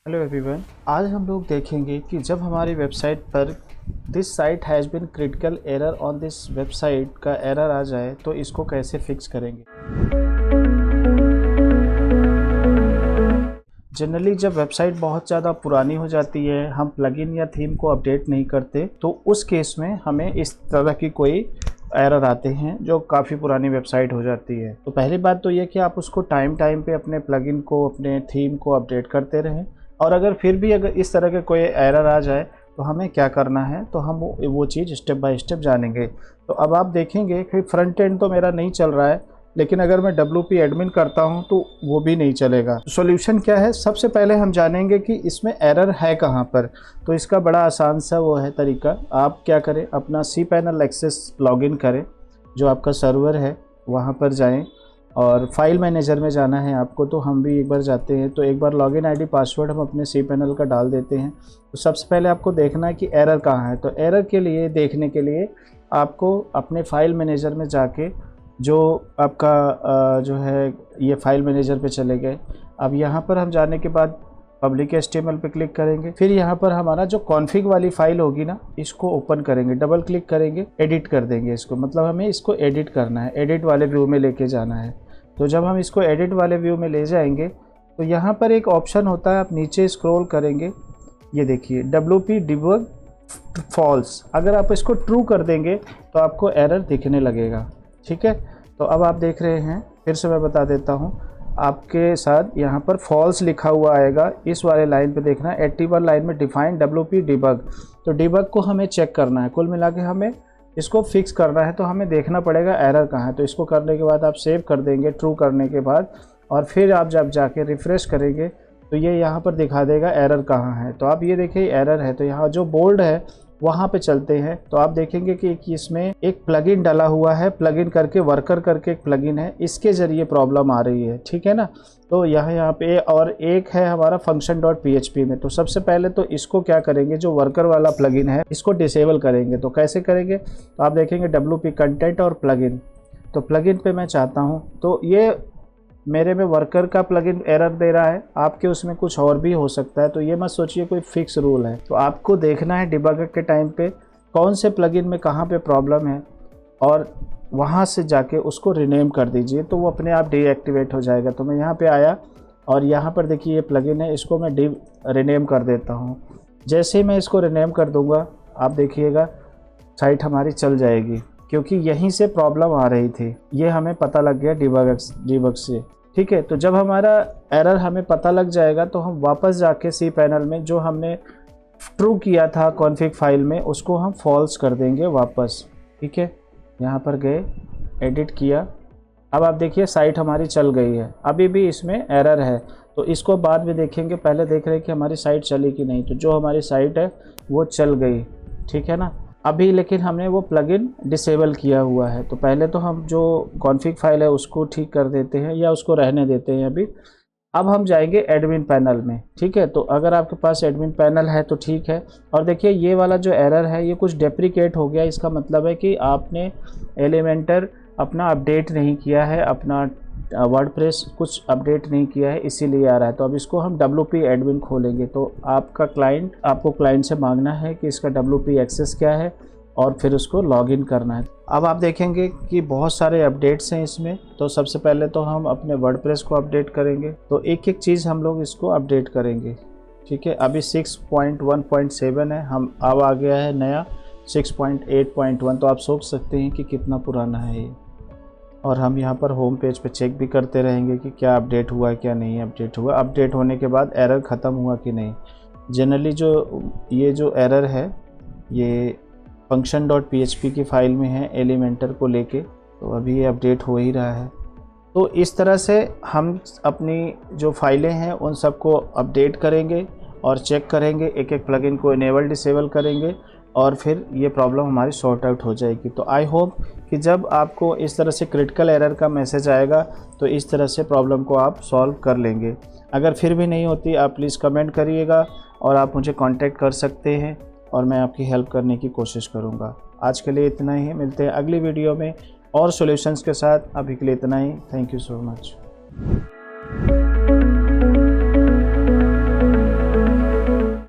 Hello everyone, आज हम लोग देखेंगे कि जब हमारी वेबसाइट पर this site has been critical error on this website का एरर आ जाए तो इसको कैसे फिक्स करेंगे। जनरली जब वेबसाइट बहुत ज़्यादा पुरानी हो जाती है, हम प्लगइन या थीम को अपडेट नहीं करते, तो उस केस में हमें इस तरह की कोई एरर आते हैं जो काफ़ी पुरानी वेबसाइट हो जाती है। तो पहली बात तो ये कि आप उसको टाइम पे अपने प्लगइन को, अपने थीम को अपडेट करते रहें। और अगर फिर भी अगर इस तरह के कोई एरर आ जाए तो हमें क्या करना है, तो हम वो चीज़ स्टेप बाय स्टेप जानेंगे। तो अब आप देखेंगे कि फ्रंट एंड तो मेरा नहीं चल रहा है, लेकिन अगर मैं WP एडमिन करता हूं तो वो भी नहीं चलेगा। सॉल्यूशन क्या है, सबसे पहले हम जानेंगे कि इसमें एरर है कहां पर। तो इसका बड़ा आसान सा वो है तरीका। आप क्या करें, अपना cPanel एक्सेस लॉगिन करें, जो आपका सर्वर है वहां पर जाएं और फाइल मैनेजर में जाना है आपको। तो हम भी एक बार जाते हैं, तो एक बार लॉगिन आईडी पासवर्ड हम अपने cPanel का डाल देते हैं। तो सबसे पहले आपको देखना है कि एरर कहाँ है। तो एरर के लिए देखने के लिए आपको अपने फाइल मैनेजर में जाके, जो आपका जो है ये फाइल मैनेजर पे चले गए। अब यहाँ पर हम जाने के बाद पब्लिक HTML पे क्लिक करेंगे। फिर यहाँ पर हमारा जो कॉन्फ़िग वाली फ़ाइल होगी ना, इसको ओपन करेंगे, डबल क्लिक करेंगे, एडिट कर देंगे इसको। मतलब हमें इसको एडिट करना है, एडिट वाले व्यू में लेके जाना है। तो जब हम इसको एडिट वाले व्यू में ले जाएंगे तो यहाँ पर एक ऑप्शन होता है, आप नीचे स्क्रॉल करेंगे, ये देखिए WP डिबग फॉल्स। अगर आप इसको ट्रू कर देंगे तो आपको एरर दिखने लगेगा। ठीक है, तो अब आप देख रहे हैं, फिर से मैं बता देता हूँ आपके साथ। यहाँ पर फॉल्स लिखा हुआ आएगा, इस वाले लाइन पे देखना है, 81 लाइन में डिफाइन WP डिबग। तो डिबग को हमें चेक करना है, कुल मिला के हमें इसको फिक्स करना है। तो हमें देखना पड़ेगा एरर कहाँ है। तो इसको करने के बाद आप सेव कर देंगे ट्रू करने के बाद, और फिर आप जब जाके रिफ़्रेश करेंगे तो ये यहाँ पर दिखा देगा एरर कहाँ है। तो आप ये देखिए एरर है, तो यहाँ जो बोल्ड है वहाँ पे चलते हैं। तो आप देखेंगे कि इसमें एक प्लगइन डाला हुआ है, प्लगइन करके वर्कर करके एक प्लगइन है, इसके ज़रिए प्रॉब्लम आ रही है। ठीक है ना। तो यहाँ पे और एक है हमारा function.php में। तो सबसे पहले तो इसको क्या करेंगे, जो वर्कर वाला प्लगइन है इसको डिसेबल करेंगे। तो कैसे करेंगे, तो आप देखेंगे WP कंटेंट और प्लगइन। तो प्लगइन पे मैं चाहता हूँ, तो ये मेरे में वर्कर का प्लगइन एरर दे रहा है, आपके उसमें कुछ और भी हो सकता है। तो ये मत सोचिए कोई फिक्स रूल है। तो आपको देखना है डिबगर के टाइम पे कौन से प्लगइन में कहाँ पे प्रॉब्लम है, और वहाँ से जाके उसको रिनेम कर दीजिए, तो वो अपने आप डीएक्टिवेट हो जाएगा। तो मैं यहाँ पे आया और यहाँ पर देखिए ये प्लगइन है, इसको मैं रिनेम कर देता हूँ। जैसे ही मैं इसको रिनेम कर दूँगा, आप देखिएगा साइट हमारी चल जाएगी, क्योंकि यहीं से प्रॉब्लम आ रही थी। ये हमें पता लग गया डिबग से। ठीक है, तो जब हमारा एरर हमें पता लग जाएगा तो हम वापस जाके cPanel में जो हमने ट्रू किया था कॉन्फ़िग फाइल में, उसको हम फॉल्स कर देंगे वापस। ठीक है, यहाँ पर गए, एडिट किया। अब आप देखिए साइट हमारी चल गई है। अभी भी इसमें एरर है, तो इसको बाद में देखेंगे। पहले देख रहे हैं कि हमारी साइट चली कि नहीं। तो जो हमारी साइट है वो चल गई। ठीक है ना। अभी लेकिन हमने वो प्लगइन डिसेबल किया हुआ है। तो पहले तो हम जो कॉन्फ़िग फाइल है उसको ठीक कर देते हैं या उसको रहने देते हैं अभी। अब हम जाएंगे एडमिन पैनल में। ठीक है, तो अगर आपके पास एडमिन पैनल है तो ठीक है। और देखिए ये वाला जो एरर है ये कुछ डेप्रिकेट हो गया। इसका मतलब है कि आपने एलिमेंटर अपना अपडेट नहीं किया है, अपना वर्डप्रेस कुछ अपडेट नहीं किया है, इसीलिए आ रहा है। तो अब इसको हम WP एडमिन खोलेंगे। तो आपको क्लाइंट से मांगना है कि इसका WP एक्सेस क्या है, और फिर उसको लॉगिन करना है। अब आप देखेंगे कि बहुत सारे अपडेट्स हैं इसमें। तो सबसे पहले तो हम अपने वर्डप्रेस को अपडेट करेंगे। तो एक एक चीज़ हम लोग इसको अपडेट करेंगे। ठीक है, अभी 6.1.7 है, हम अब आ गया है नया 6.8.1। तो आप सोच सकते हैं कि कितना पुराना है ये। और हम यहाँ पर होम पेज पे चेक भी करते रहेंगे कि क्या अपडेट हुआ है, क्या नहीं अपडेट हुआ। अपडेट होने के बाद एरर ख़त्म हुआ कि नहीं। जनरली ये जो एरर है ये function.php की फ़ाइल में है, एलिमेंटर को लेके। तो अभी ये अपडेट हो ही रहा है। तो इस तरह से हम अपनी जो फाइलें हैं उन सबको अपडेट करेंगे और चेक करेंगे, एक एक प्लगइन को इनेबल डिसेबल करेंगे, और फिर ये प्रॉब्लम हमारी सॉर्ट आउट हो जाएगी। तो आई होप कि जब आपको इस तरह से क्रिटिकल एरर का मैसेज आएगा तो इस तरह से प्रॉब्लम को आप सॉल्व कर लेंगे। अगर फिर भी नहीं होती, आप प्लीज़ कमेंट करिएगा और आप मुझे कांटेक्ट कर सकते हैं और मैं आपकी हेल्प करने की कोशिश करूँगा। आज के लिए इतना ही, मिलते हैं अगली वीडियो में और सॉल्यूशंस के साथ। अभी के लिए इतना ही। Thank you so much.